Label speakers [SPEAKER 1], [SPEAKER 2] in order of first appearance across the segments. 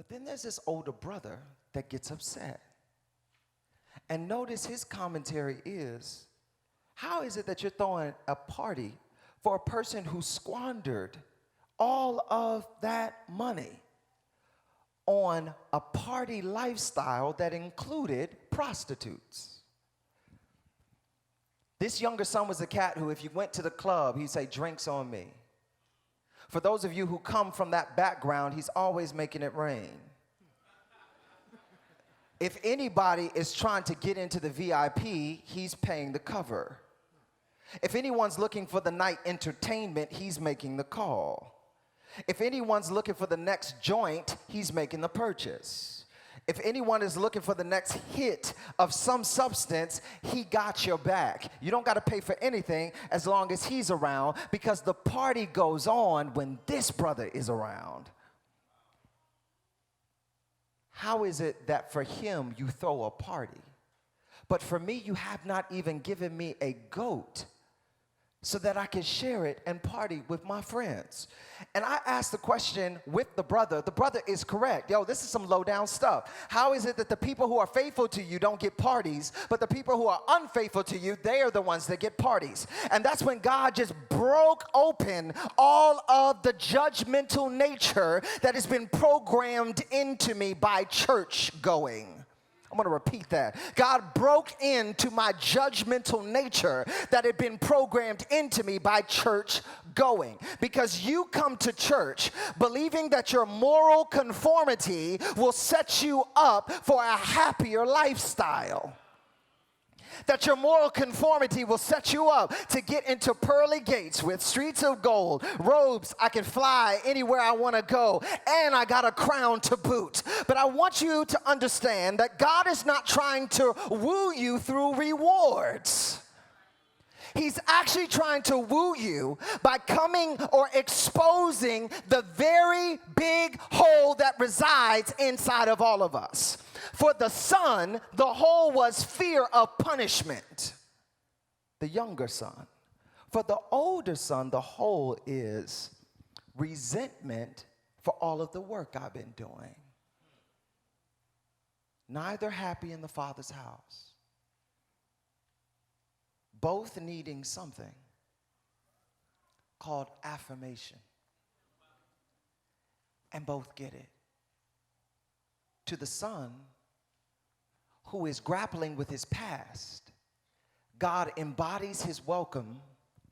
[SPEAKER 1] But then there's this older brother that gets upset. And notice his commentary is, how is it that you're throwing a party for a person who squandered all of that money on a party lifestyle that included prostitutes? This younger son was a cat who, if you went to the club, he'd say, "Drinks on me." For those of you who come from that background, he's always making it rain. If anybody is trying to get into the VIP, he's paying the cover. If anyone's looking for the night entertainment, he's making the call. If anyone's looking for the next joint, he's making the purchase. If anyone is looking for the next hit of some substance, he got your back. You don't got to pay for anything as long as he's around, because the party goes on when this brother is around. How is it that for him you throw a party, but for me you have not even given me a goat so that I can share it and party with my friends? And I asked the question with the brother. The brother is correct. Yo, this is some low down stuff. How is it that the people who are faithful to you don't get parties, but the people who are unfaithful to you, they are the ones that get parties? And that's when God just broke open all of the judgmental nature that has been programmed into me by church going. I'm going to repeat that. God broke into my judgmental nature that had been programmed into me by church going. Because you come to church believing that your moral conformity will set you up for a happier lifestyle. That your moral conformity will set you up to get into pearly gates with streets of gold, robes, I can fly anywhere I want to go, and I got a crown to boot. But I want you to understand that God is not trying to woo you through rewards. He's actually trying to woo you by coming or exposing the very big hole that resides inside of all of us. For the son, the hole was fear of punishment, the younger son. For the older son, the hole is resentment for all of the work I've been doing. Neither happy in the Father's house. Both needing something called affirmation. And both get it. To the son who is grappling with his past, God embodies his welcome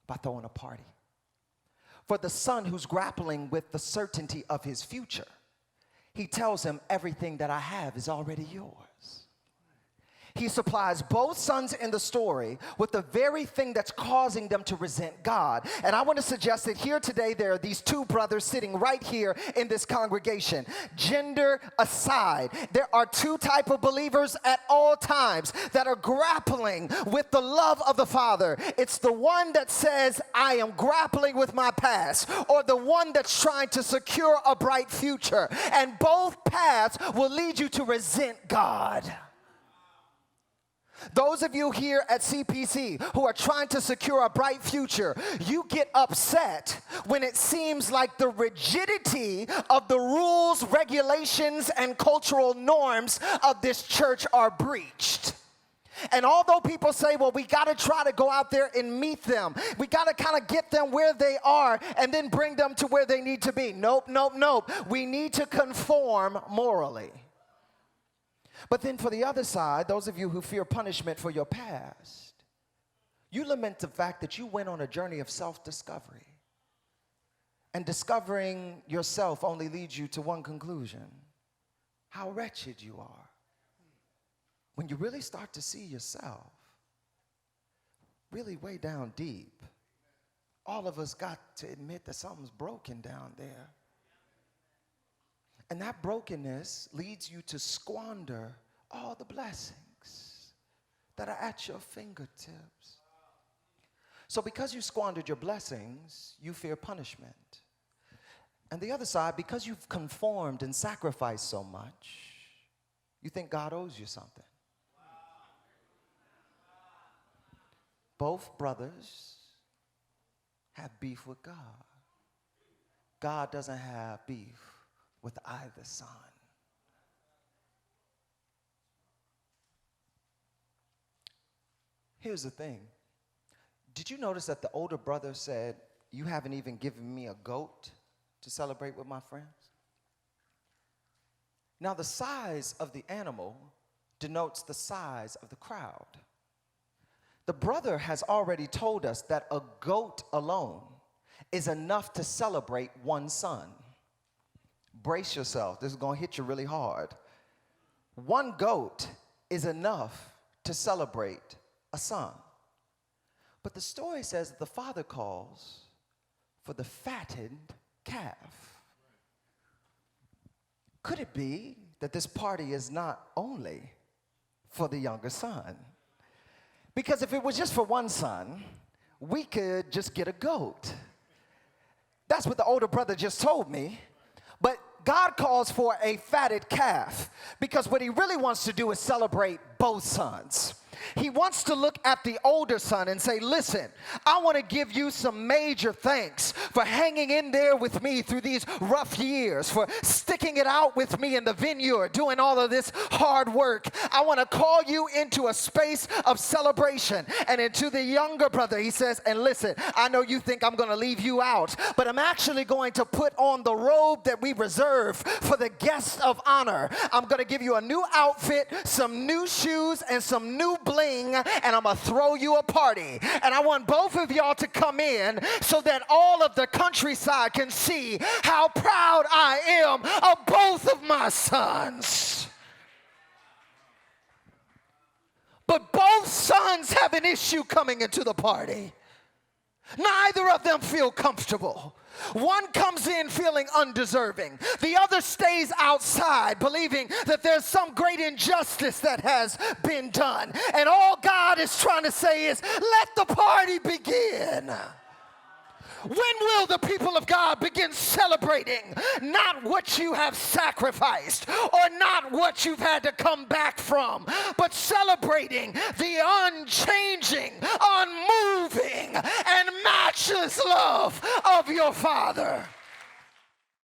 [SPEAKER 1] by throwing a party. For the son who's grappling with the certainty of his future, he tells him, everything that I have is already yours. He supplies both sons in the story with the very thing that's causing them to resent God. And I want to suggest that here today there are these two brothers sitting right here in this congregation. Gender aside, there are two types of believers at all times that are grappling with the love of the Father. It's the one that says, I am grappling with my past, or the one that's trying to secure a bright future. And both paths will lead you to resent God. Those of you here at CPC who are trying to secure a bright future, you get upset when it seems like the rigidity of the rules, regulations, and cultural norms of this church are breached. And although people say, well, we got to try to go out there and meet them. We got to kind of get them where they are and then bring them to where they need to be. Nope, nope, nope. We need to conform morally. But then for the other side, those of you who fear punishment for your past, you lament the fact that you went on a journey of self-discovery. And discovering yourself only leads you to one conclusion: how wretched you are. When you really start to see yourself really way down deep, all of us got to admit that something's broken down there. And that brokenness leads you to squander all the blessings that are at your fingertips. So because you squandered your blessings, you fear punishment. And the other side, because you've conformed and sacrificed so much, you think God owes you something. Both brothers have beef with God. God doesn't have beef with either son. Here's the thing. Did you notice that the older brother said, you haven't even given me a goat to celebrate with my friends? Now, the size of the animal denotes the size of the crowd. The brother has already told us that a goat alone is enough to celebrate one son. Brace yourself. This is going to hit you really hard. One goat is enough to celebrate a son. But the story says that the father calls for the fattened calf. Could it be that this party is not only for the younger son? Because if it was just for one son, we could just get a goat. That's what the older brother just told me. But God calls for a fatted calf because what he really wants to do is celebrate both sons. He wants to look at the older son and say, listen, I want to give you some major thanks for hanging in there with me through these rough years, for sticking it out with me in the vineyard, doing all of this hard work. I want to call you into a space of celebration. And into the younger brother, he says, and listen, I know you think I'm going to leave you out, but I'm actually going to put on the robe that we reserve for the guest of honor. I'm going to give you a new outfit, some new shoes, and some new bling, and I'm going to throw you a party. And I want both of y'all to come in so that all of the countryside can see how proud I am of both of my sons. But both sons have an issue coming into the party. Neither of them feel comfortable. One comes in feeling undeserving. The other stays outside believing that there's some great injustice that has been done. And all God is trying to say is, let the party begin. When will the people of God begin celebrating not what you have sacrificed or not what you've had to come back from, but celebrating the unchanging, unmoving, and matchless love of your Father?